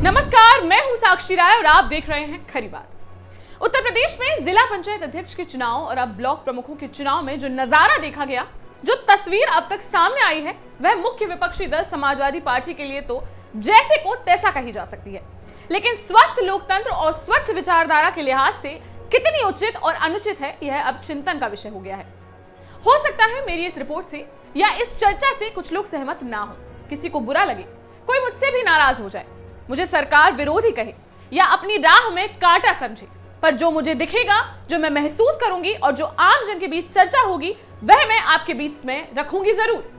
नमस्कार, मैं हूं साक्षी राय और आप देख रहे हैं खरी बात। उत्तर प्रदेश में जिला पंचायत अध्यक्ष के चुनाव और अब ब्लॉक प्रमुखों के चुनाव में जो नजारा देखा गया, जो तस्वीर अब तक सामने आई है, वह मुख्य विपक्षी दल समाजवादी पार्टी के लिए तो जैसे को तैसा कही जा सकती है, लेकिन स्वस्थ लोकतंत्र और स्वच्छ विचारधारा के लिहाज से कितनी उचित और अनुचित है, यह अब चिंतन का विषय हो गया है। हो सकता है मेरी इस रिपोर्ट से या इस चर्चा से कुछ लोग सहमत ना हो, किसी को बुरा लगे, कोई मुझसे भी नाराज हो जाए, मुझे सरकार विरोधी कहे या अपनी राह में कांटा समझे, पर जो मुझे दिखेगा, जो मैं महसूस करूंगी और जो आम जन के बीच चर्चा होगी, वह मैं आपके बीच में रखूंगी जरूर।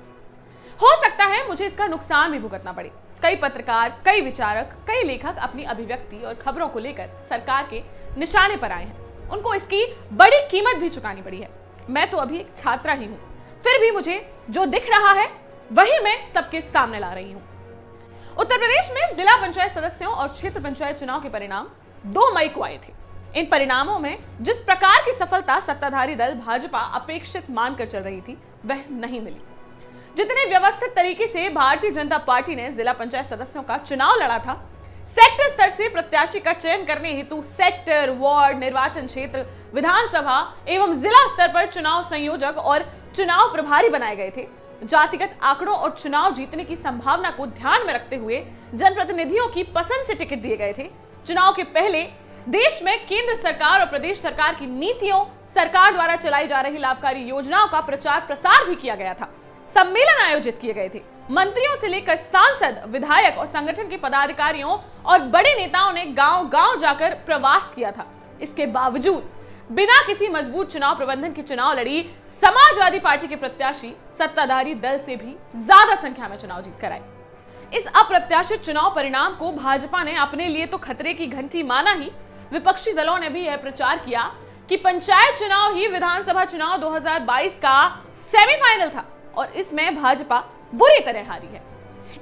हो सकता है मुझे इसका नुकसान भी भुगतना पड़े। कई पत्रकार, कई विचारक, कई लेखक अपनी अभिव्यक्ति और खबरों को लेकर सरकार के निशाने पर आए हैं। उनको इसकी बड़ी कीमत भी चुकानी पड़ी है। मैं तो अभी एक छात्रा ही हूं, फिर भी मुझे जो दिख रहा है वही मैं सबके सामने ला रही हूं। उत्तर प्रदेश में जिला पंचायत सदस्यों और क्षेत्र पंचायत चुनाव के परिणाम 2 मई को आए थे। इन परिणामों में जिस प्रकार की सफलता सत्ताधारी दल भाजपा अपेक्षित मानकर चल रही थी, वह नहीं मिली। जितने व्यवस्थित तरीके से भारतीय जनता पार्टी ने जिला पंचायत सदस्यों का चुनाव लड़ा था, सेक्टर स्तर से प्रत्याशी का चयन करने हेतु सेक्टर, वार्ड, निर्वाचन क्षेत्र, विधानसभा एवं जिला स्तर पर चुनाव संयोजक और चुनाव प्रभारी बनाए गए थे। जातिगत आंकड़ों और चुनाव जीतने की संभावना को ध्यान में रखते हुए जनप्रतिनिधियों की पसंद से टिकट दिए गए थे। चुनाव के पहले देश में केंद्र सरकार और प्रदेश सरकार की नीतियों, सरकार द्वारा चलाई जा रही लाभकारी योजनाओं का प्रचार प्रसार भी किया गया था। सम्मेलन आयोजित किए गए थे। मंत्रियों से लेकर सांसद, विधायक और संगठन के पदाधिकारियों और बड़े नेताओं ने गांव-गांव जाकर प्रवास किया था। इसके बावजूद बिना किसी मजबूत चुनाव प्रबंधन के चुनाव लड़ी समाजवादी पार्टी के प्रत्याशी सत्ताधारी दल से भी ज्यादा संख्या में चुनाव जीत कर आए। इस अप्रत्याशित चुनाव परिणाम को भाजपा ने अपने लिए तो खतरे की घंटी माना ही, विपक्षी दलों ने भी यह प्रचार किया कि पंचायत चुनाव ही विधानसभा चुनाव 2022 का सेमीफाइनल था और इसमें भाजपा बुरी तरह हारी है।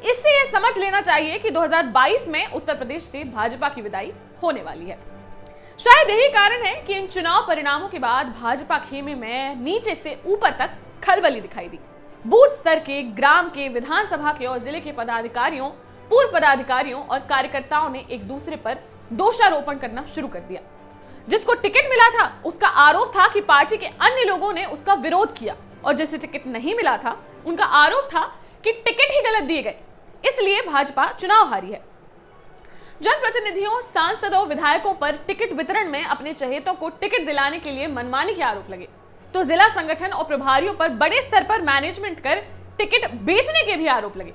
इससे यह समझ लेना चाहिए कि 2022 में उत्तर प्रदेश से भाजपा की विदाई होने वाली है। शायद यही कारण है कि इन चुनाव परिणामों के बाद भाजपा खेमे में नीचे से ऊपर तक खलबली दिखाई दी। बूथ स्तर के, ग्राम के, विधानसभा के और जिले के पदाधिकारियों, पूर्व पदाधिकारियों और कार्यकर्ताओं ने एक दूसरे पर दोषारोपण करना शुरू कर दिया। जिसको टिकट मिला था उसका आरोप था कि पार्टी के अन्य लोगों ने उसका विरोध किया, और जिसे टिकट नहीं मिला था उनका आरोप था कि टिकट ही गलत दिए गए, इसलिए भाजपा चुनाव हारी है। जनप्रतिनिधियों, सांसदों, विधायकों पर टिकट वितरण में अपने चहेतों को टिकट दिलाने के लिए मनमानी के आरोप लगे, तो जिला संगठन और प्रभारियों पर बड़े स्तर पर मैनेजमेंट कर टिकट बेचने के भी आरोप लगे।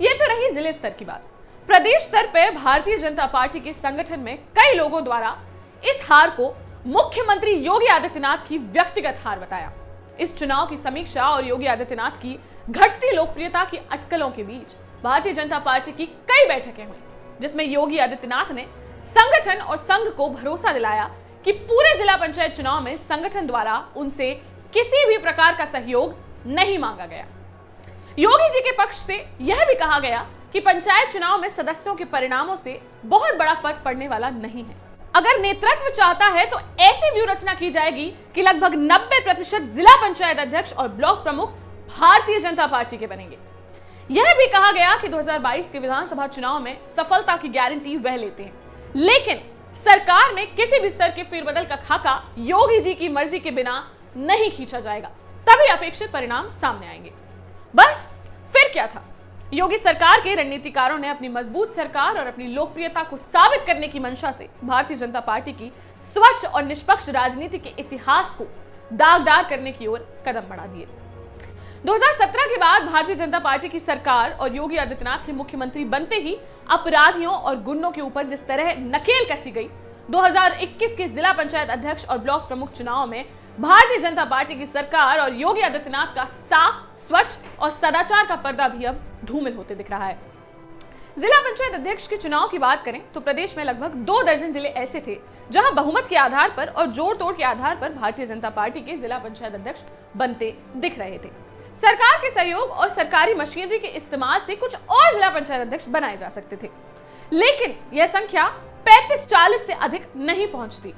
यह तो रही जिले स्तर की बात। प्रदेश स्तर पर भारतीय जनता पार्टी के संगठन में कई लोगों द्वारा इस हार को मुख्यमंत्री योगी आदित्यनाथ की व्यक्तिगत हार बताया। इस चुनाव की समीक्षा और योगी आदित्यनाथ की घटती लोकप्रियता की अटकलों के बीच भारतीय जनता पार्टी की कई बैठकें हुई, जिसमें योगी आदित्यनाथ ने संगठन और संघ को भरोसा दिलाया कि पूरे जिला पंचायत चुनाव में संगठन द्वारा उनसे किसी भी प्रकार का सहयोग नहीं मांगा गया। योगी जी के पक्ष से यह भी कहा गया कि पंचायत चुनाव में सदस्यों के परिणामों से बहुत बड़ा फर्क पड़ने वाला नहीं है। अगर नेतृत्व चाहता है तो ऐसी व्यू रचना की जाएगी कि लगभग 90% जिला पंचायत अध्यक्ष और ब्लॉक प्रमुख भारतीय जनता पार्टी के बनेंगे। यह भी कहा गया कि 2022 के विधानसभा चुनाव में सफलता की गारंटी वह लेते हैं, लेकिन सरकार में किसी भी स्तर के फेरबदल का खाका योगी जी की मर्जी के बिना नहीं खींचा जाएगा, तभी अपेक्षित परिणाम सामने आएंगे। बस फिर क्या था? योगी सरकार के रणनीतिकारों ने अपनी मजबूत सरकार और अपनी लोकप्रियता को साबित करने की मंशा से भारतीय जनता पार्टी की स्वच्छ और निष्पक्ष राजनीति के इतिहास को दागदार करने की ओर कदम बढ़ा दिए। 2017 के बाद भारतीय जनता पार्टी की सरकार और योगी आदित्यनाथ के मुख्यमंत्री बनते ही अपराधियों और गुंडों के ऊपर जिस तरह नकेल कसी गई, 2021 के जिला पंचायत अध्यक्ष और ब्लॉक प्रमुख चुनाव में भारतीय जनता पार्टी की सरकार और योगी आदित्यनाथ का साफ, स्वच्छ और सदाचार का पर्दा भी अब धूमिल होते दिख रहा है। जिला पंचायत अध्यक्ष के चुनाव की बात करें तो प्रदेश में लगभग 2 दर्जन जिले ऐसे थे जहां बहुमत के आधार पर और जोड़ तोड़ के आधार पर भारतीय जनता पार्टी के जिला पंचायत अध्यक्ष बनते दिख रहे थे। सरकार के सहयोग और सरकारी मशीनरी के इस्तेमाल से कुछ और जिला पंचायत अध्यक्ष बनाए जा सकते थे, लेकिन यह संख्या 35-40 से अधिक नहीं पहुंचती।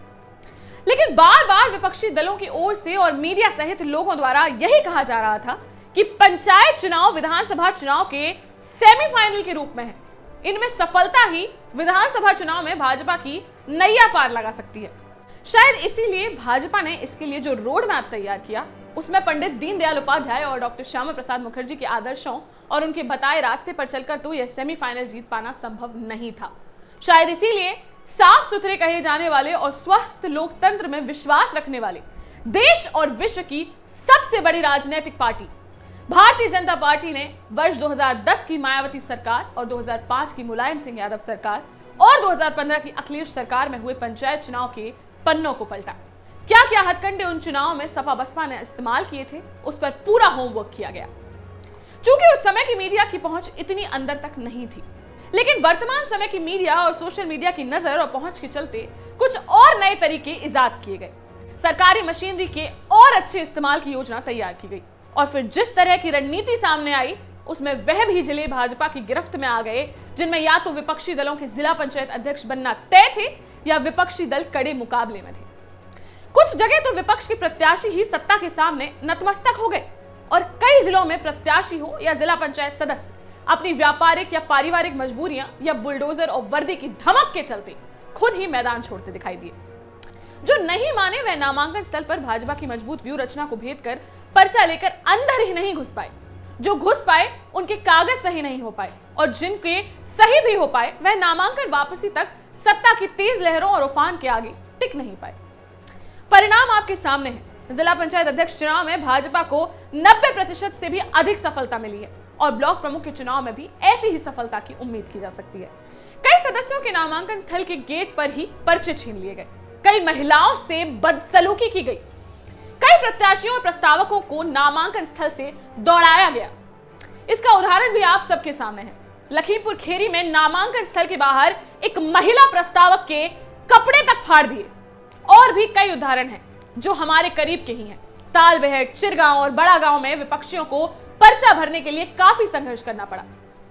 लेकिन बार बार विपक्षी दलों की ओर से और मीडिया सहित लोगों द्वारा यही कहा जा रहा था कि पंचायत चुनाव विधानसभा चुनाव के सेमीफाइनल के रूप में है। इनमें सफलता ही विधानसभा चुनाव में भाजपा की नैया पार लगा सकती है। शायद इसीलिए भाजपा ने इसके लिए जो रोड मैप तैयार किया उसमें पंडित दीनदयाल उपाध्याय और डॉक्टर श्यामा प्रसाद मुखर्जी के आदर्शों और उनके बताए रास्ते पर चलकर तो यह सेमीफाइनल जीत पाना संभव नहीं था। शायद इसीलिए साफ सुथरे कहे जाने वाले और स्वस्थ लोकतंत्र में विश्वास रखने वाले देश और विश्व की सबसे बड़ी राजनीतिक पार्टी भारतीय जनता पार्टी ने वर्ष 2010 की मायावती सरकार और 2005 की मुलायम सिंह यादव सरकार और 2015 की अखिलेश सरकार में हुए पंचायत चुनाव के पन्नों को पलटा। क्या क्या हथकंडे उन चुनावों में सपा बसपा ने इस्तेमाल किए थे, उस पर पूरा होमवर्क किया गया। चूंकि उस समय की मीडिया की पहुंच इतनी अंदर तक नहीं थी, लेकिन वर्तमान समय की मीडिया और सोशल मीडिया की नजर और पहुंच के चलते कुछ और नए तरीके इजाद किए गए। सरकारी मशीनरी के और अच्छे इस्तेमाल की योजना तैयार की गई और फिर जिस तरह की रणनीति सामने आई उसमें वह भी जिले भाजपा की गिरफ्त में आ गए जिनमें या तो विपक्षी दलों के जिला पंचायत अध्यक्ष बनना तय थे या विपक्षी दल कड़े मुकाबले में थे। कुछ जगह तो विपक्ष के प्रत्याशी ही सत्ता के सामने नतमस्तक हो गए और कई जिलों में प्रत्याशी हो या जिला पंचायत सदस्य अपनी व्यापारिक या पारिवारिक मजबूरियां या बुलडोजर और वर्दी की धमक के चलते खुद ही मैदान छोड़ते दिखाई दिए। जो नहीं माने वह नामांकन स्थल पर भाजपा की मजबूत व्यू रचना को भेद कर पर्चा लेकर अंदर ही नहीं घुस पाए। जो घुस पाए उनके कागज सही नहीं हो पाए और जिनके सही भी हो पाए वह नामांकन वापसी तक सत्ता की तेज लहरों और उफान के आगे टिक नहीं पाए। परिणाम आपके सामने है। जिला पंचायत अध्यक्ष चुनाव में भाजपा को 90% से भी अधिक सफलता मिली है और ब्लॉक प्रमुख के चुनाव में भी ऐसी ही सफलता की उम्मीद की जा सकती है। कई सदस्यों के नामांकन स्थल के गेट पर ही पर्चे छीन लिए गए, कई महिलाओं से बदसलूकी की गई, कई प्रत्याशियों और प्रस्तावकों को नामांकन स्थल से दौड़ाया गया। इसका उदाहरण भी आप सबके सामने है। लखीमपुर खीरी में नामांकन स्थल के बाहर एक महिला प्रस्तावक के कपड़े तक फाड़ दिए। और भी कई उदाहरण हैं जो हमारे करीब के ही हैं। तालबेहट, चिरगांव और बड़ा गांव में विपक्षियों को पर्चा भरने के लिए काफी संघर्ष करना पड़ा।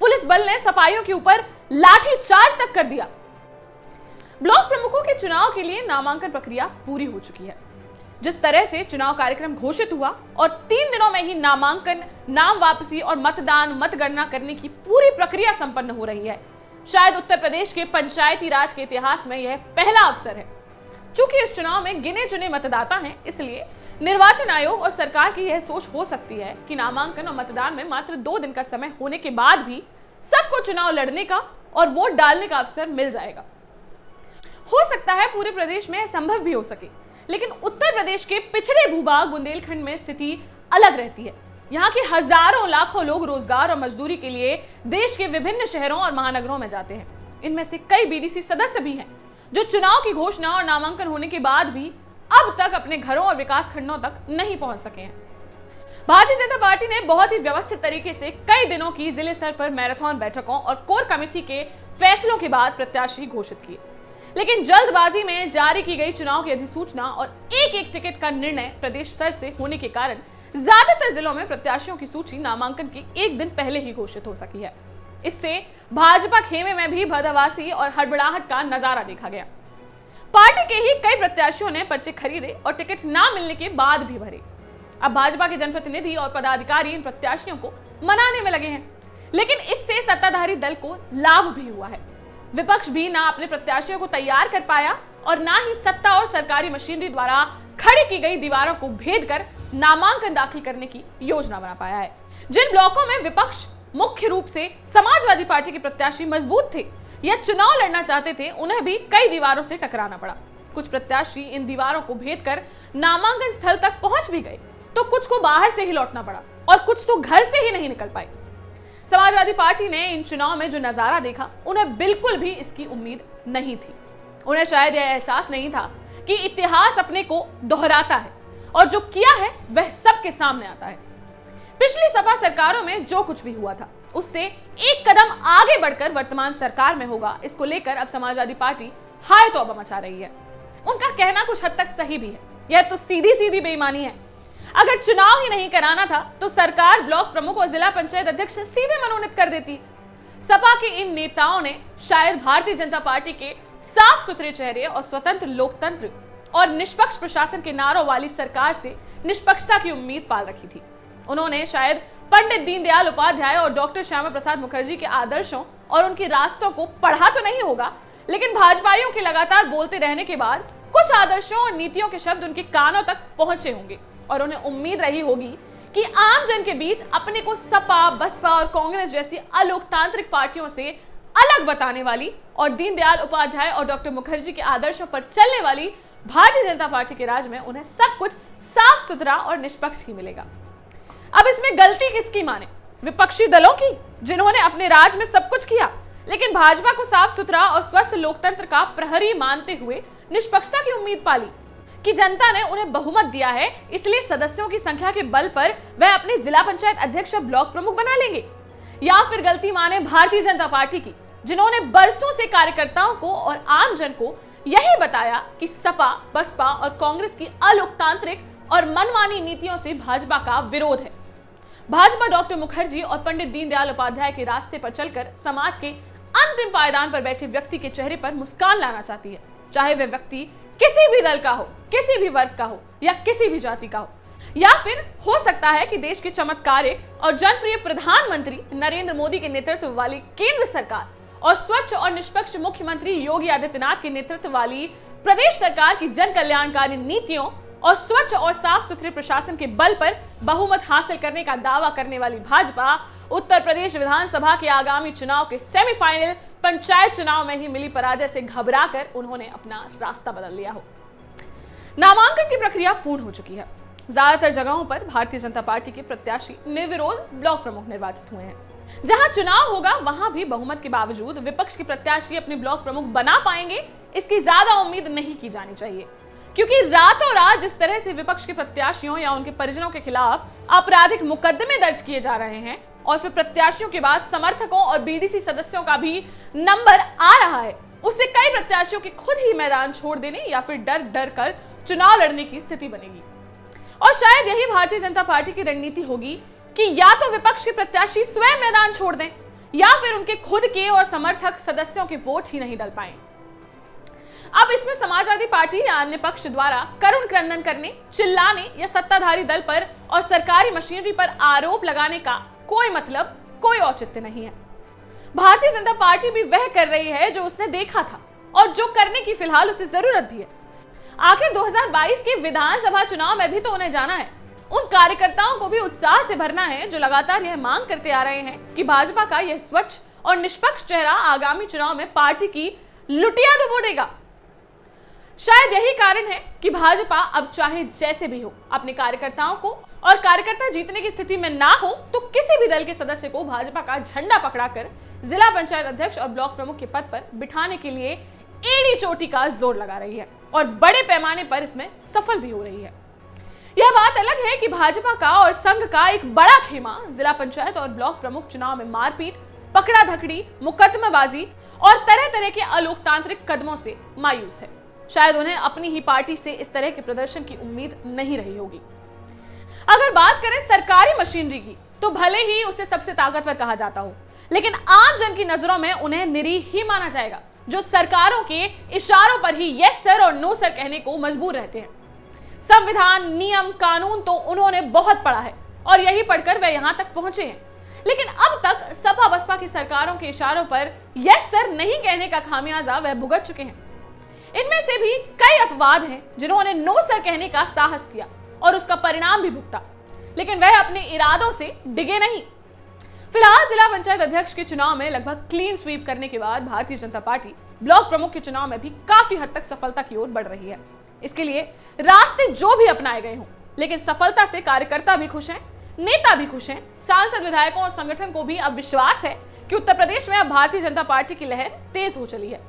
पुलिस बल ने सफाइयों के ऊपर लाठी चार्ज तक कर दिया। ब्लॉक प्रमुखों के चुनाव के लिए नामांकन प्रक्रिया पूरी हो चुकी है। जिस तरह से चुनाव कार्यक्रम घोषित हुआ और 3 दिनों में ही नामांकन, नाम वापसी और मतदान, मतगणना करने की पूरी प्रक्रिया संपन्न हो रही है, शायद उत्तर प्रदेश के पंचायती राज के इतिहास में यह पहला अवसर है। चूंकि इस चुनाव में गिने चुने मतदाता हैं, इसलिए निर्वाचन आयोग और सरकार की यह सोच हो सकती है कि नामांकन और मतदान में मात्र 2 दिन का समय होने के बाद भी सबको चुनाव लड़ने का और वोट डालने का अवसर मिल जाएगा। हो सकता है पूरे प्रदेश में संभव भी हो सके, लेकिन उत्तर प्रदेश के पिछड़े भूभाग बुंदेलखंड में स्थिति अलग रहती है। यहाँ के हजारों लाखों लोग रोजगार और मजदूरी के लिए देश के विभिन्न शहरों और महानगरों में जाते हैं। इनमें से कई बीडीसी सदस्य भी हैं जो चुनाव की घोषणा और नामांकन होने के बाद भी अब तक अपने घरों और विकास खंडों तक नहीं पहुंच सके हैं। भारतीय जनता पार्टी ने बहुत ही व्यवस्थित तरीके से कई दिनों की जिले स्तर पर मैराथन बैठकों और कोर कमेटी के फैसलों के बाद प्रत्याशी घोषित किए, लेकिन जल्दबाजी में जारी की गई चुनाव की अधिसूचना और एक एक टिकट का निर्णय प्रदेश स्तर से होने के कारण ज्यादातर जिलों में प्रत्याशियों की सूची नामांकन के एक दिन पहले ही घोषित हो सकी है। इससे भाजपा खेमे में भी बदहवासी और हड़बड़ाहट का नजारा देखा गया। पार्टी के ही कई प्रत्याशियों ने पर्चे खरीदे और टिकट ना मिलने के बाद भी भरे। अब भाजपा के जनप्रतिनिधि और पदाधिकारी इन प्रत्याशियों को मनाने में लगे हैं, लेकिन इससे सत्ताधारी दल को लाभ भी हुआ है। विपक्ष भी ना अपने प्रत्याशियों को तैयार कर पाया और ना ही सत्ता और सरकारी मशीनरी द्वारा खड़ी की गई दीवारों को भेद कर नामांकन दाखिल करने की योजना बना पाया है। जिन ब्लॉकों में विपक्ष मुख्य रूप से समाजवादी पार्टी के प्रत्याशी मजबूत थे या चुनाव लड़ना चाहते थे, उन्हें भी कई दीवारों से टकराना पड़ा। कुछ प्रत्याशी इन दीवारों को भेद कर नामांकन स्थल तक पहुंच भी गए, तो कुछ को बाहर से ही लौटना पड़ा और कुछ तो घर से ही नहीं निकल पाए। समाजवादी पार्टी ने इन चुनाव में जो नजारा देखा, उन्हें बिल्कुल भी इसकी उम्मीद नहीं थी। उन्हें शायद यह एहसास नहीं था कि इतिहास अपने को दोहराता है और जो किया है वह सबके सामने आता है। पिछली सपा सरकारों में जो कुछ भी हुआ था, उससे एक कदम आगे बढ़कर वर्तमान सरकार में होगा, इसको लेकर अब समाजवादी पार्टी हाय तौबा मचा रही है। उनका कहना कुछ हद तक सही भी है। यह तो सीधी सीधी बेईमानी है। अगर चुनाव ही नहीं कराना था तो सरकार ब्लॉक प्रमुख और जिला पंचायत अध्यक्ष सीधे मनोनीत कर देती। सपा के इन नेताओं ने शायद भारतीय जनता पार्टी के साफ सुथरे चेहरे और स्वतंत्र लोकतंत्र और निष्पक्ष प्रशासन के नारों वाली सरकार से निष्पक्षता की उम्मीद पाल रखी थी। उन्होंने शायद पंडित दीनदयाल उपाध्याय और डॉक्टर श्यामा प्रसाद मुखर्जी के आदर्शों और उनके रास्तों को पढ़ा तो नहीं होगा, लेकिन भाजपाइयों के लगातार बोलते रहने के बाद कुछ आदर्शों और नीतियों के शब्द उनके कानों तक पहुंचे होंगे और उन्हें उम्मीद रही होगी कि आम जन के बीच अपने को सपा, बसपा और कांग्रेस जैसी अलोकतांत्रिक पार्टियों से अलग बताने वाली और दीनदयाल उपाध्याय और डॉक्टर मुखर्जी के आदर्शों पर चलने वाली भारतीय जनता पार्टी के राज में उन्हें सब कुछ साफ सुथरा और निष्पक्ष ही मिलेगा। अब इसमें गलती किसकी माने? विपक्षी दलों की, जिन्होंने अपने राज में सब कुछ किया लेकिन भाजपा को साफ सुथरा और स्वस्थ लोकतंत्र का प्रहरी मानते हुए निष्पक्षता की उम्मीद पाली कि जनता ने उन्हें बहुमत दिया है, इसलिए सदस्यों की संख्या के बल पर वह अपने जिला पंचायत अध्यक्ष और ब्लॉक प्रमुख बना लेंगे। या फिर गलती माने भारतीय जनता पार्टी की, जिन्होंने बरसों से कार्यकर्ताओं को और आम जन को यही बताया कि सपा, बसपा और कांग्रेस की अलोकतांत्रिक और मनमानी नीतियों से भाजपा का विरोध है। भाजपा डॉक्टर मुखर्जी और पंडित दीनदयाल उपाध्याय के रास्ते पर चलकर समाज के अंतिम पायदान पर बैठे व्यक्ति के चेहरे पर मुस्कान लाना चाहती है, चाहे वह व्यक्ति किसी भी दल का हो, किसी भी वर्ग का हो या किसी भी जाति का हो। या फिर हो सकता है कि देश के चमत्कारिक और जनप्रिय प्रधानमंत्री नरेंद्र मोदी के नेतृत्व वाली केंद्र सरकार और स्वच्छ और निष्पक्ष मुख्यमंत्री योगी आदित्यनाथ के नेतृत्व वाली प्रदेश सरकार की जन कल्याणकारी नीतियों और स्वच्छ और साफ सुथरे प्रशासन के बल पर बहुमत हासिल करने का दावा करने वाली भाजपा उत्तर प्रदेश विधानसभा के आगामी चुनाव के सेमीफाइनल पंचायत चुनाव में ही मिली पराजय से घबराकर उन्होंने अपना रास्ता बदल लिया हो। नामांकन की प्रक्रिया पूर्ण हो चुकी है। ज्यादातर जगहों पर भारतीय जनता पार्टी के प्रत्याशी निर्विरोध ब्लॉक प्रमुख निर्वाचित हुए हैं। जहां चुनाव होगा वहां भी बहुमत के बावजूद विपक्ष के प्रत्याशी अपने ब्लॉक प्रमुख बना पाएंगे, इसकी ज्यादा उम्मीद नहीं की जानी चाहिए, क्योंकि रातों रात जिस तरह से विपक्ष के प्रत्याशियों या उनके परिजनों के खिलाफ आपराधिक मुकदमे दर्ज किए जा रहे हैं और फिर प्रत्याशियों के बाद समर्थकों और बीडीसी सदस्यों का भी नंबर आ रहा है, उससे कई प्रत्याशियों के खुद ही मैदान छोड़ देने या फिर डर डर कर चुनाव लड़ने की स्थिति बनेगी। और शायद यही भारतीय जनता पार्टी की रणनीति होगी कि या तो विपक्ष के प्रत्याशी स्वयं मैदान छोड़ दें या फिर उनके खुद के और समर्थक सदस्यों के वोट ही नहीं डल पाए। अब इसमें समाजवादी पार्टी या अन्य पक्ष द्वारा करुण क्रंदन करने, चिल्लाने या सत्ताधारी दल पर और सरकारी मशीनरी पर आरोप लगाने का कोई मतलब, कोई औचित्य नहीं है। भारतीय जनता पार्टी भी वह कर रही है जो उसने देखा था और जो करने की फिलहाल उसे जरूरत भी है। आखिर 2022 के विधानसभा चुनाव में भी तो उन्हें जाना है। उन कार्यकर्ताओं को भी उत्साह से भरना है जो लगातार यह मांग करते आ रहे हैं कि भाजपा का यह स्वच्छ और निष्पक्ष चेहरा आगामी चुनाव में पार्टी की लुटिया तो बोलेगा। शायद यही कारण है कि भाजपा अब चाहे जैसे भी हो अपने कार्यकर्ताओं को, और कार्यकर्ता जीतने की स्थिति में ना हो तो किसी भी दल के सदस्य को भाजपा का झंडा पकड़ाकर जिला पंचायत अध्यक्ष और ब्लॉक प्रमुख के पद पर बिठाने के लिए एड़ी चोटी का जोर लगा रही है और बड़े पैमाने पर इसमें सफल भी हो रही है। यह बात अलग है कि भाजपा का और संघ का एक बड़ा खेमा जिला पंचायत और ब्लॉक प्रमुख चुनाव में मारपीट, पकड़ा धकड़ी, मुकदमेबाजी और तरह तरह के अलोकतांत्रिक कदमों से मायूस है। शायद उन्हें अपनी ही पार्टी से इस तरह के प्रदर्शन की उम्मीद नहीं रही होगी। अगर बात करें सरकारी मशीनरी की, तो भले ही उसे सबसे ताकतवर कहा जाता हो, लेकिन आम जन की नजरों में उन्हें निरीह ही माना जाएगा, जो सरकारों के इशारों पर ही यस सर और नो सर कहने को मजबूर रहते हैं। संविधान, नियम, कानून तो उन्होंने बहुत पढ़ा है और यही पढ़कर वे यहां तक पहुंचे हैं, लेकिन अब तक सपा बसपा की सरकारों के इशारों पर यस सर नहीं कहने का खामियाजा वह भुगत चुके हैं। इनमें से भी कई अपवाद हैं जिन्होंने नो सर कहने का साहस किया और उसका परिणाम भी भुगता, लेकिन वह अपने इरादों से डिगे नहीं। फिलहाल जिला पंचायत अध्यक्ष के चुनाव में लगभग क्लीन स्वीप करने के बाद भारतीय जनता पार्टी ब्लॉक प्रमुख के चुनाव में भी काफी हद तक सफलता की ओर बढ़ रही है। इसके लिए रास्ते जो भी अपनाए गए हों, लेकिन सफलता से कार्यकर्ता भी खुश हैं, नेता भी खुश हैं, सांसद, विधायकों और संगठन को भी अब विश्वास है कि उत्तर प्रदेश में अब भारतीय जनता पार्टी की लहर तेज हो चली है।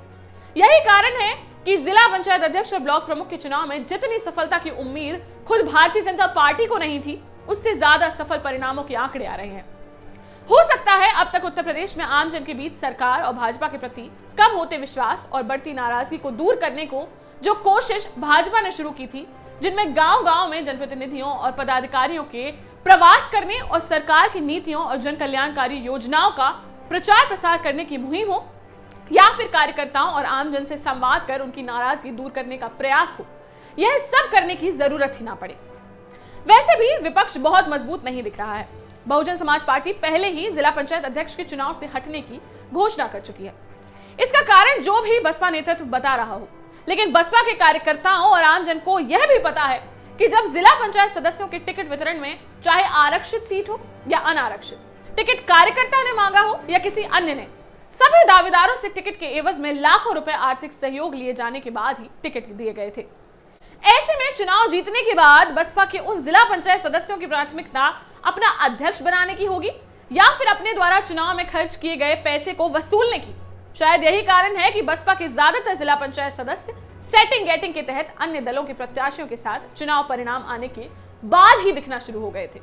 यही कारण है कि जिला पंचायत अध्यक्ष और ब्लॉक प्रमुख के चुनाव में जितनी सफलता की उम्मीद खुद भारतीय जनता पार्टी को नहीं थी, उससे ज्यादा सफल परिणामों के आंकड़े आ रहे हैं। हो सकता है अब तक उत्तर प्रदेश में आम जन के बीच सरकार और भाजपा के प्रति कम होते विश्वास और बढ़ती नाराजगी को दूर करने को जो कोशिश भाजपा ने शुरू की थी, जिनमें गांव-गांव में जनप्रतिनिधियों और पदाधिकारियों के प्रवास करने और सरकार की नीतियों और जन कल्याणकारी योजनाओं का प्रचार प्रसार करने की मुहिम हो, या फिर कार्यकर्ताओं और आम जन से संवाद कर उनकी नाराजगी दूर करने का प्रयास हो, यह सब करने की जरूरत ही ना पड़े। वैसे भी विपक्ष बहुत मजबूत नहीं दिख रहा है। बहुजन समाज पार्टी पहले ही जिला पंचायत अध्यक्ष के चुनाव से हटने की घोषणा कर चुकी है। इसका कारण जो भी बसपा नेतृत्व बता रहा हो, लेकिन बसपा के कार्यकर्ताओं और आमजन को यह भी पता है कि जब जिला पंचायत सदस्यों के टिकट वितरण में चाहे आरक्षित सीट हो या अनारक्षित, टिकट कार्यकर्ता ने मांगा हो या किसी अन्य ने, सभी दावेदारों से टिकट के एवज में लाखों रुपए आर्थिक सहयोग लिए जाने के बाद ही टिकट दिए गए थे। ऐसे में चुनाव जीतने के बाद बसपा के उन जिला पंचायत सदस्यों की प्राथमिकता अपना अध्यक्ष बनाने की होगी या फिर अपने द्वारा चुनाव में खर्च किए गए पैसे को वसूलने की। शायद यही कारण है कि बसपा के ज्यादातर जिला पंचायत सदस्य सेटिंग गेटिंग के तहत अन्य दलों के प्रत्याशियों के साथ चुनाव परिणाम आने के बाद ही दिखना शुरू हो गए थे।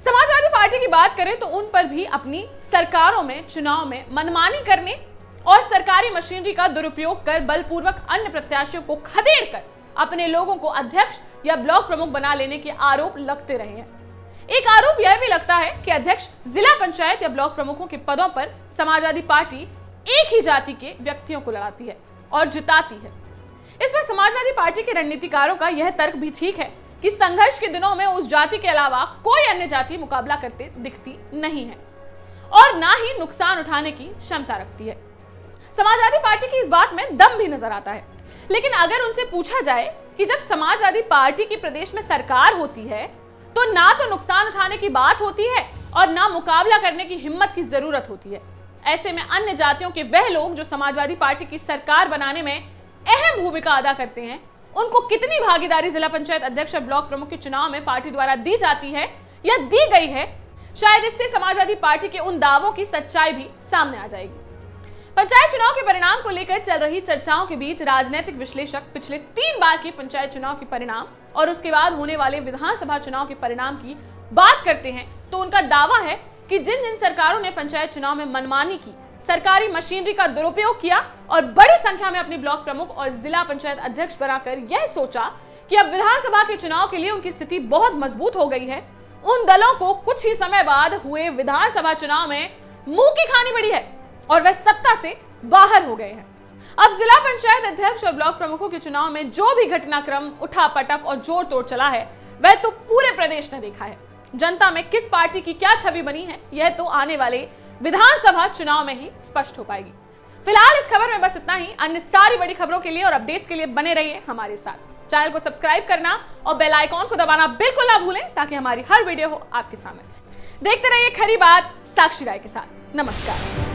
समाजवादी पार्टी की बात करें तो उन पर भी अपनी सरकारों में चुनाव में मनमानी करने और सरकारी मशीनरी का दुरुपयोग कर बलपूर्वक अन्य प्रत्याशियों को खदेड़ कर अपने लोगों को अध्यक्ष या ब्लॉक प्रमुख बना लेने के आरोप लगते रहे हैं। एक आरोप यह भी लगता है कि अध्यक्ष, जिला पंचायत या ब्लॉक प्रमुखों के पदों पर समाजवादी पार्टी एक ही जाति के व्यक्तियों को लड़ाती है और जिताती है। इसमें समाजवादी पार्टी के रणनीतिकारों का यह तर्क भी ठीक है कि संघर्ष के दिनों में उस जाति के अलावा कोई अन्य जाति मुकाबला करते दिखती नहीं है और ना ही नुकसान उठाने की क्षमता रखती है। समाजवादी पार्टी की इस बात में दम भी नजर आता है। लेकिन अगर उनसे पूछा जाए कि जब समाजवादी पार्टी की प्रदेश में सरकार होती है तो ना तो नुकसान उठाने की बात होती है और ना मुकाबला करने की हिम्मत की जरूरत होती है। ऐसे में अन्य जातियों के वह लोग जो समाजवादी पार्टी की सरकार बनाने में अहम भूमिका अदा करते हैं, उनको कितनी भागीदारी जिला पंचायत अध्यक्ष और ब्लॉक प्रमुख के चुनाव में पार्टी द्वारा दी जाती है या दी गई है, शायद इससे समाजवादी पार्टी के उन दावों की सच्चाई भी सामने आ जाएगी। पंचायत चुनाव के परिणाम को लेकर चल रही चर्चाओं के बीच राजनीतिक विश्लेषक पिछले 3 बार के पंचायत चुनाव के परिणाम और उसके बाद होने वाले विधानसभा चुनाव के परिणाम की बात करते हैं तो उनका दावा है कि जिन जिन सरकारों ने पंचायत चुनाव में मनमानी की, सरकारी मशीनरी का दुरुपयोग किया और बड़ी संख्या में अपनी ब्लॉक प्रमुख और जिला पंचायत अध्यक्ष बनाकर यह सोचा कि अब विधानसभा के चुनाव के लिए उनकी स्थिति बहुत मजबूत हो गई है, उन दलों को कुछ ही समय बाद हुए विधानसभा चुनाव में मुंह की खानी पड़ी है और वह सत्ता से बाहर हो गए हैं। अब जिला पंचायत अध्यक्ष और ब्लॉक प्रमुखों के चुनाव में जो भी घटनाक्रम, उठापटक और जोड़ तोड़ चला है, वह तो पूरे प्रदेश ने देखा है। जनता में किस पार्टी की क्या छवि बनी है, यह तो आने वाले विधानसभा चुनाव में ही स्पष्ट हो पाएगी। फिलहाल इस खबर में बस इतना ही। अन्य सारी बड़ी खबरों के लिए और अपडेट्स के लिए बने रहिए हमारे साथ। चैनल को सब्सक्राइब करना और बेल आइकॉन को दबाना बिल्कुल ना भूलें ताकि हमारी हर वीडियो हो आपके सामने। देखते रहिए खरी बात साक्षी राय के साथ। नमस्कार।